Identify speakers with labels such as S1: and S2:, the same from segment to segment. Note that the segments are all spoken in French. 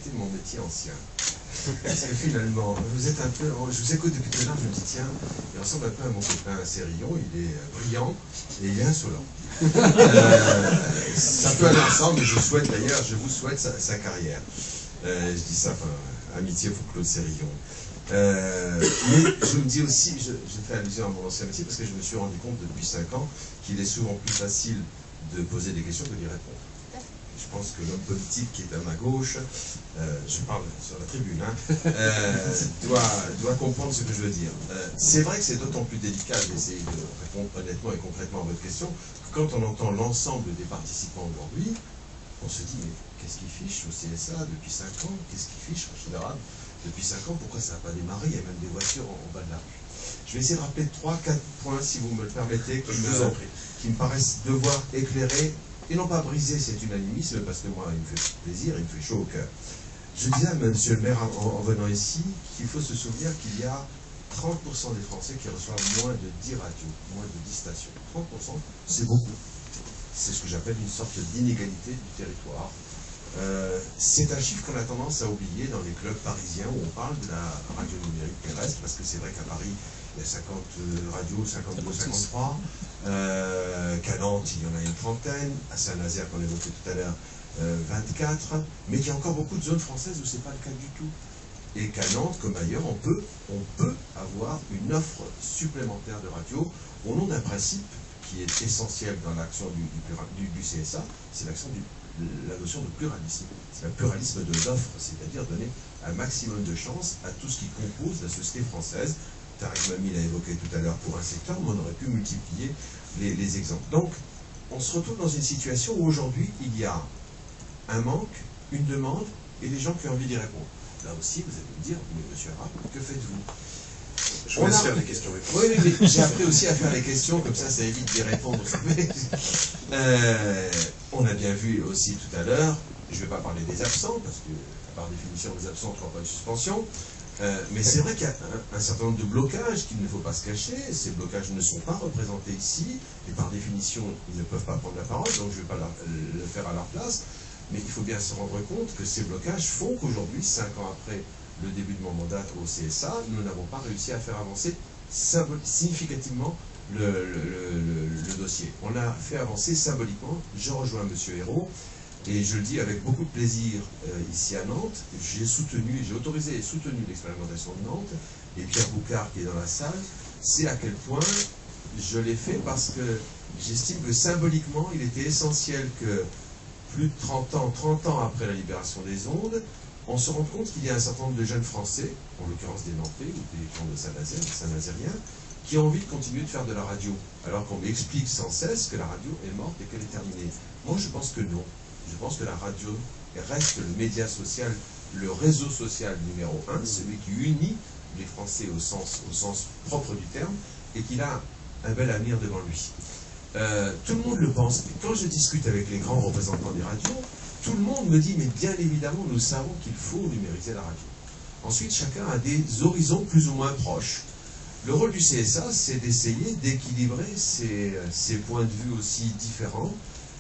S1: arrêter mon métier ancien. Parce que finalement, vous êtes un peu... Je vous écoute depuis tout à l'heure, je me dis, tiens, il ressemble un peu à mon copain Sérillon, il est brillant et il est insolent. Ça peut aller ensemble, mais je souhaite d'ailleurs, je vous souhaite sa carrière. Je dis ça, enfin, amitié pour Claude Sérillon. Mais je me dis aussi, je fais allusion à mon ancien métier, parce que je me suis rendu compte depuis 5 ans qu'il est souvent plus facile de poser des questions que d'y répondre. Je pense que l'homme politique qui est à ma gauche, je parle sur la tribune, hein, doit comprendre ce que je veux dire. C'est vrai que c'est d'autant plus délicat d'essayer de répondre honnêtement et concrètement à votre question, que quand on entend l'ensemble des participants aujourd'hui, on se dit, mais qu'est-ce qu'ils fichent au CSA depuis 5 ans? Qu'est-ce qu'ils fichent en général depuis 5 ans? Pourquoi ça n'a pas démarré? Il y a même des voitures en bas de la rue. Je vais essayer de rappeler 3-4 points, si vous me le permettez, qui me paraissent devoir éclairer, et non pas briser cet unanimisme, parce que moi, il me fait plaisir, il me fait chaud au cœur. Je disais à monsieur le maire, en venant ici, qu'il faut se souvenir qu'il y a 30% des Français qui reçoivent moins de 10 radios, moins de 10 stations. 30%, c'est beaucoup. C'est ce que j'appelle une sorte d'inégalité du territoire. C'est un chiffre qu'on a tendance à oublier dans les clubs parisiens où on parle de la radio numérique terrestre, parce que c'est vrai qu'à Paris, il y a 50 radios, 52, 53. Qu'à Nantes, il y en a une trentaine. À Saint-Nazaire, qu'on évoquait tout à l'heure, 24. Mais qu'il y a encore beaucoup de zones françaises où ce n'est pas le cas du tout. Et qu'à Nantes, comme ailleurs, on peut avoir une offre supplémentaire de radio au nom d'un principe qui est essentiel dans l'action du CSA, c'est la notion de pluralisme. C'est un pluralisme de l'offre, c'est-à-dire donner un maximum de chance à tout ce qui compose la société française. Tariq Mami l'a évoqué tout à l'heure pour un secteur, mais on aurait pu multiplier les exemples. Donc, on se retrouve dans une situation où aujourd'hui, il y a un manque, une demande, et des gens qui ont envie d'y répondre. Là aussi, vous allez me dire, mais monsieur Arap, que faites-vous?
S2: Je vous laisse faire les questions.
S1: Oui, mais j'ai appris aussi à faire les questions, comme ça évite d'y répondre. On a bien vu aussi tout à l'heure, je ne vais pas parler des absents, parce que par définition, les absents ne trouvent pas de suspension, mais c'est vrai qu'il y a un certain nombre de blocages qu'il ne faut pas se cacher. Ces blocages ne sont pas représentés ici, et par définition, ils ne peuvent pas prendre la parole, donc je ne vais pas le faire à leur place. Mais il faut bien se rendre compte que ces blocages font qu'aujourd'hui, 5 ans après le début de mon mandat au CSA, nous n'avons pas réussi à faire avancer significativement le dossier. On a fait avancer symboliquement, je rejoins M. Hérault, et je le dis avec beaucoup de plaisir ici à Nantes, j'ai autorisé et soutenu l'expérimentation de Nantes, et Pierre Boucard qui est dans la salle, c'est à quel point je l'ai fait parce que j'estime que symboliquement, il était essentiel que plus de 30 ans après la libération des ondes, on se rend compte qu'il y a un certain nombre de jeunes Français, en l'occurrence des Nantais ou des gens de Saint-Nazaire, des Saint-Nazériens, qui ont envie de continuer de faire de la radio, alors qu'on m'explique sans cesse que la radio est morte et qu'elle est terminée. Moi, je pense que non. Je pense que la radio reste le média social, le réseau social numéro 1, celui qui unit les Français au sens propre du terme, et qu'il a un bel avenir devant lui. Tout le monde le pense. Quand je discute avec les grands représentants des radios, tout le monde me dit, mais bien évidemment, nous savons qu'il faut numériser la radio. Ensuite, chacun a des horizons plus ou moins proches. Le rôle du CSA, c'est d'essayer d'équilibrer ces points de vue aussi différents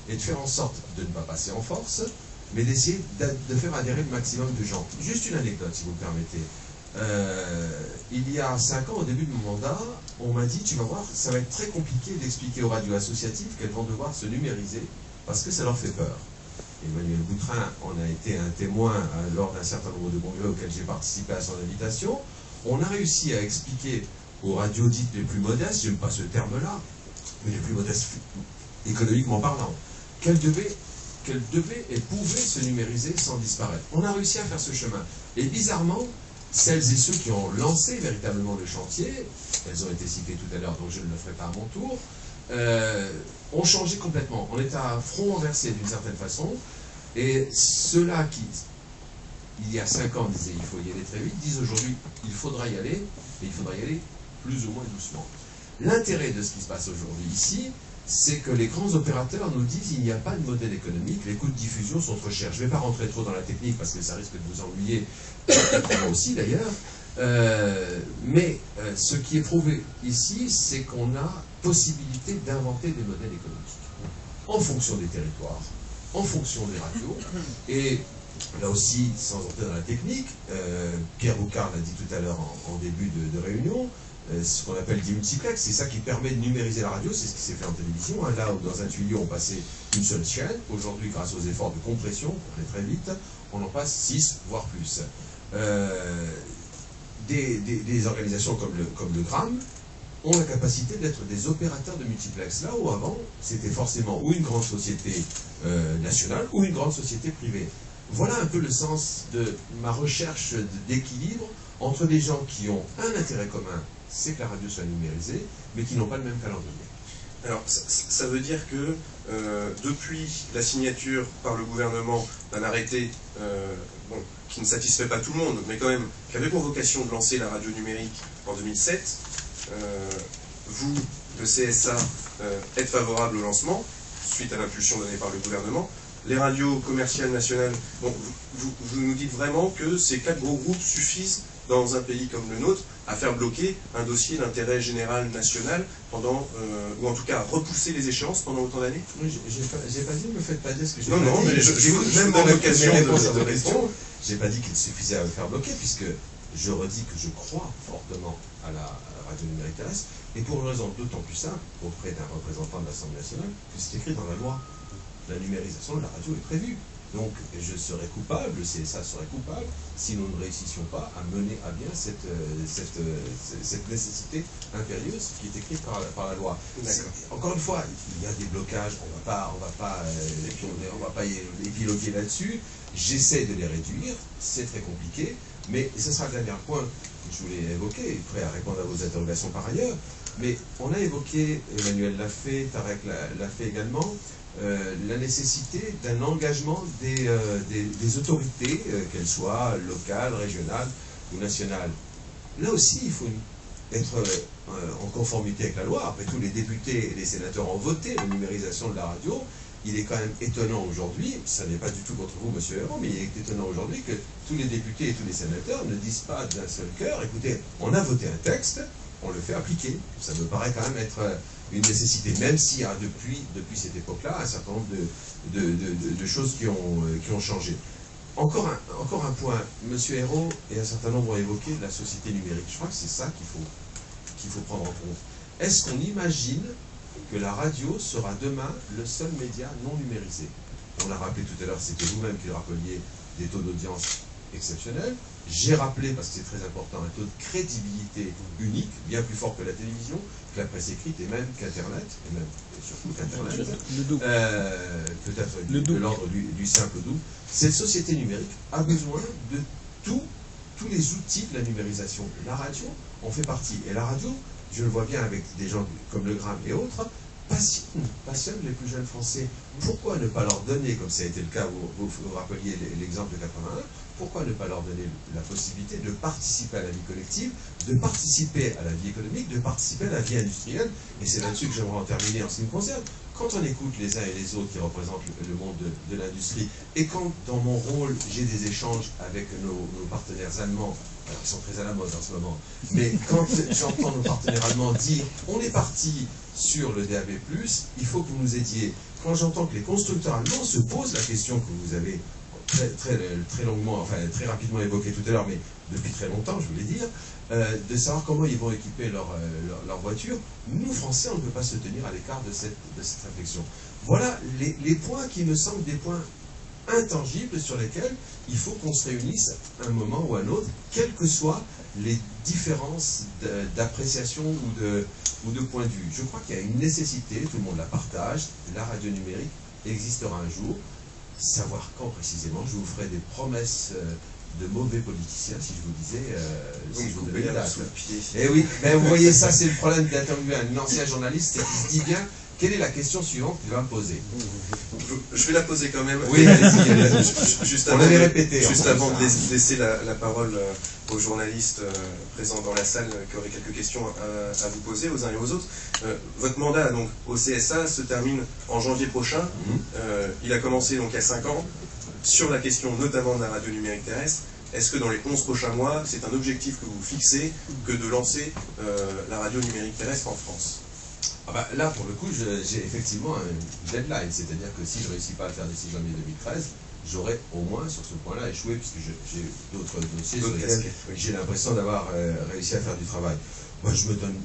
S1: et de faire en sorte de ne pas passer en force, mais d'essayer de faire adhérer le maximum de gens. Juste une anecdote, si vous me permettez. Il y a 5 ans, au début de mon mandat, on m'a dit, tu vas voir, ça va être très compliqué d'expliquer aux radios associatives qu'elles vont devoir se numériser parce que ça leur fait peur. Emmanuel Boutrin en a été un témoin lors d'un certain nombre de congrès auxquels j'ai participé à son invitation. On a réussi à expliquer aux radios dites les plus modestes, j'aime pas ce terme-là, mais les plus modestes économiquement parlant, qu'elles devaient et pouvaient se numériser sans disparaître. On a réussi à faire ce chemin. Et bizarrement, celles et ceux qui ont lancé véritablement le chantier, elles ont été citées tout à l'heure, donc je ne le ferai pas à mon tour, ont changé complètement. On est à front renversé d'une certaine façon, et ceux-là qui, il y a 5 ans, disaient il faut y aller très vite, disent aujourd'hui il faudra y aller, mais il faudra y aller plus ou moins doucement. L'intérêt de ce qui se passe aujourd'hui ici, c'est que les grands opérateurs nous disent il n'y a pas de modèle économique, les coûts de diffusion sont trop chers. Je ne vais pas rentrer trop dans la technique parce que ça risque de vous ennuyer, moi aussi d'ailleurs, mais ce qui est prouvé ici, c'est qu'on a possibilité d'inventer des modèles économiques en fonction des territoires, en fonction des radios, et là aussi, sans entrer dans la technique, Pierre Boucard l'a dit tout à l'heure en début de réunion, ce qu'on appelle des multiplex, c'est ça qui permet de numériser la radio, c'est ce qui s'est fait en télévision. Hein. Là où dans un tuyau on passait une seule chaîne, aujourd'hui grâce aux efforts de compression, on est très vite, on en passe 6 voire plus. Des organisations comme le GRAM ont la capacité d'être des opérateurs de multiplex. Là où avant, c'était forcément ou une grande société nationale ou une grande société privée. Voilà un peu le sens de ma recherche d'équilibre entre des gens qui ont un intérêt commun, c'est que la radio soit numérisée, mais qui n'ont pas le même calendrier.
S2: Alors, ça veut dire que depuis la signature par le gouvernement d'un arrêté qui ne satisfait pas tout le monde, mais quand même, qui avait pour vocation de lancer la radio numérique en 2007, vous, le CSA, êtes favorable au lancement, suite à l'impulsion donnée par le gouvernement. Les radios commerciales nationales, bon, vous nous dites vraiment que ces 4 gros groupes suffisent dans un pays comme le nôtre à faire bloquer un dossier d'intérêt général national pendant, ou en tout cas à repousser les échéances pendant autant d'années?
S1: Oui, j'ai pas dit, ne me faites pas dire ce que j'ai
S2: pas dit. Non, mais
S1: même dans l'occasion de question, j'ai pas dit qu'il suffisait à le faire bloquer, puisque je redis que je crois fortement à la radio numérique terrestre, et pour une raison d'autant plus simple, auprès d'un représentant de l'Assemblée nationale, que c'est écrit dans la loi. La numérisation de la radio est prévue. Donc je serais coupable, le CSA serait coupable, si nous ne réussissions pas à mener à bien cette nécessité impérieuse qui est écrite par la loi. Encore une fois, il y a des blocages, on va pas épiloguer là-dessus. J'essaie de les réduire, c'est très compliqué, mais ce sera le dernier point que je voulais évoquer, prêt à répondre à vos interrogations par ailleurs. Mais on a évoqué, Emmanuel l'a fait, Tarek l'a fait également, la nécessité d'un engagement des autorités, qu'elles soient locales, régionales ou nationales. Là aussi, il faut être en conformité avec la loi. Après tout, les députés et les sénateurs ont voté la numérisation de la radio. Il est quand même étonnant aujourd'hui, ça n'est pas du tout contre vous, monsieur Héron, mais il est étonnant aujourd'hui que tous les députés et tous les sénateurs ne disent pas d'un seul cœur, écoutez, on a voté un texte, on le fait appliquer. Ça me paraît quand même être une nécessité, même s'il y a depuis cette époque-là un certain nombre de choses qui ont changé. Encore un point, M. Hérault et un certain nombre ont évoqué la société numérique. Je crois que c'est ça qu'il faut prendre en compte. Est-ce qu'on imagine que la radio sera demain le seul média non numérisé? On l'a rappelé tout à l'heure, c'était vous-même qui le rappeliez, des taux d'audience exceptionnels. J'ai rappelé, parce que c'est très important, un taux de crédibilité unique, bien plus fort que la télévision, que la presse écrite et même qu'Internet, et même et surtout qu'Internet, peut-être de l'ordre du simple double. Cette société numérique a besoin de tous les outils de la numérisation. La radio en fait partie. Et la radio, je le vois bien avec des gens comme le Gramme et autres, passionne les plus jeunes Français. Pourquoi ne pas leur donner, comme ça a été le cas, vous rappeliez l'exemple de 81, pourquoi ne pas leur donner la possibilité de participer à la vie collective, de participer à la vie économique, de participer à la vie industrielle? Et c'est là-dessus que j'aimerais en terminer en ce qui me concerne. Quand on écoute les uns et les autres qui représentent le monde de l'industrie, et quand dans mon rôle j'ai des échanges avec nos partenaires allemands, alors ils sont très à la mode en ce moment, mais quand j'entends nos partenaires allemands dire on est parti sur le DAB+, il faut que vous nous aidiez. Quand j'entends que les constructeurs allemands se posent la question que vous avez très longuement, enfin très rapidement évoqué tout à l'heure, mais depuis très longtemps, je voulais dire, de savoir comment ils vont équiper leur voiture, nous, Français, on ne peut pas se tenir à l'écart de cette réflexion. Voilà les points qui me semblent des points intangibles sur lesquels il faut qu'on se réunisse à un moment ou à un autre, quelles que soient les différences d'appréciation ou de point de vue. Je crois qu'il y a une nécessité, tout le monde la partage, la radio numérique existera un jour. Savoir quand précisément, je vous ferai des promesses de mauvais politiciens si je vous disais, si je vous donnais la date. Et oui, mais vous voyez, ça c'est le problème d'interviewer un ancien journaliste, c'est qu'il se dit bien, quelle est la question suivante qu'il va me poser?
S2: Je vais la poser quand même.
S1: Oui, allez-y.
S2: Juste
S1: On l'avait répété.
S2: Juste avant de laisser la parole aux journalistes présents dans la salle qui auraient quelques questions à vous poser aux uns et aux autres. Votre mandat donc au CSA se termine en janvier prochain. Il a commencé donc il y a 5 ans sur la question notamment de la radio numérique terrestre. Est-ce que dans les 11 prochains mois, c'est un objectif que vous fixez que de lancer la radio numérique terrestre en France?
S1: Ah bah, là, pour le coup, j'ai effectivement une deadline, c'est-à-dire que si je ne réussis pas à le faire d'ici janvier 2013, j'aurais au moins sur ce point-là échoué, puisque j'ai d'autres dossiers sur
S2: D'autres
S1: lesquels
S2: casquettes, oui.
S1: j'ai l'impression d'avoir réussi à faire du travail. Moi, je me donne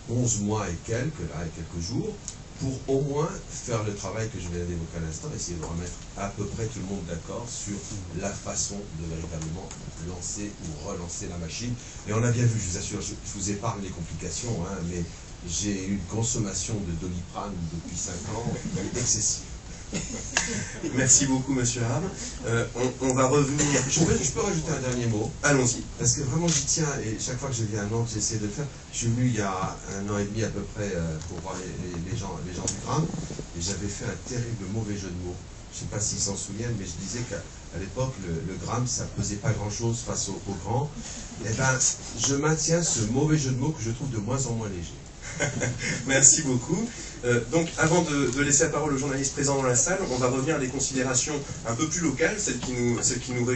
S1: 11 mois et quelques jours, pour au moins faire le travail que je viens d'évoquer à l'instant, essayer de remettre à peu près tout le monde d'accord sur la façon de véritablement lancer ou relancer la machine. Et on a bien vu, je vous assure, je vous épargne les complications, hein, mais j'ai eu une consommation de Doliprane depuis 5 ans excessive.
S2: Merci beaucoup, monsieur Ham. On va revenir.
S1: Je peux rajouter un dernier mot?
S2: Allons-y.
S1: Parce que vraiment j'y tiens, et chaque fois que je viens à Nantes, j'essaie de le faire. Je suis venu il y a 1 an et demi à peu près pour voir les gens du Gramme, et j'avais fait un terrible mauvais jeu de mots. Je ne sais pas s'ils s'en souviennent, mais je disais qu'à l'époque, le Gramme, ça ne pesait pas grand-chose face au grand. Eh bien, je maintiens ce mauvais jeu de mots que je trouve de moins en moins léger.
S2: Merci beaucoup. Donc, avant de laisser la parole aux journalistes présents dans la salle, on va revenir à des considérations un peu plus locales, celles qui nous réunissent.